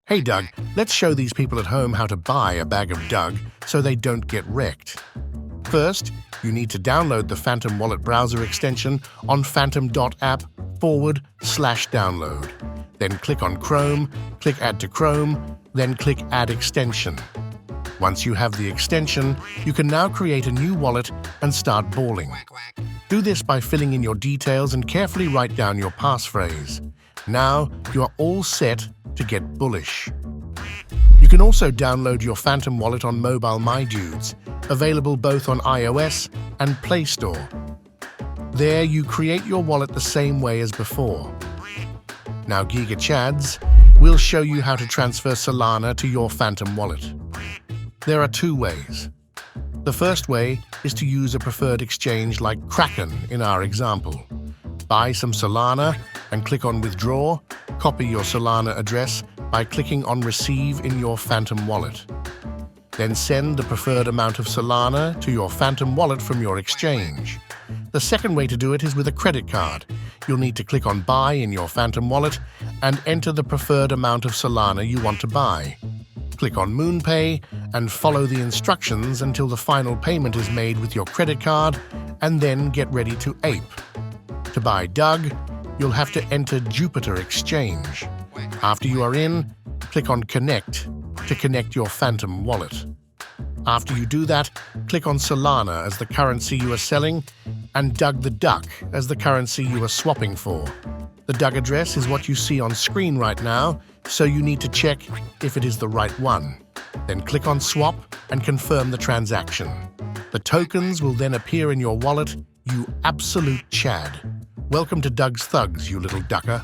Hey Doug, let's show these people at home how to buy a bag of Doug so they don't get wrecked. First, you need to download the Phantom Wallet browser extension on phantom.app/download. Then click on Chrome, click Add to Chrome, then click Add Extension. Once you have the extension, you can now create a new wallet and start balling. Do this by filling in your details and carefully write down your passphrase. Now, you are all set to get bullish. You can also download your Phantom Wallet on Mobile My Dudes, available both on iOS and Play Store. There, you create your wallet the same way as before. Now, Giga Chads, we'll show you how to transfer Solana to your Phantom Wallet. There are two ways. The first way is to use a preferred exchange like Kraken in our example. Buy some Solana and click on Withdraw. Copy your Solana address by clicking on Receive in your Phantom Wallet. Then send the preferred amount of Solana to your Phantom Wallet from your exchange. The second way to do it is with a credit card. You'll need to click on Buy in your Phantom Wallet and enter the preferred amount of Solana you want to buy. Click on Moonpay and follow the instructions until the final payment is made with your credit card, and then get ready to ape. To buy Doug, you'll have to enter Jupiter Exchange. After you are in, click on Connect to connect your Phantom Wallet. After you do that, click on Solana as the currency you are selling and Doug the Duck as the currency you are swapping for. The Doug address is what you see on screen right now, so you need to check if it is the right one. Then click on Swap and confirm the transaction. The tokens will then appear in your wallet, you absolute Chad. Welcome to Doug's Thugs, you little ducker.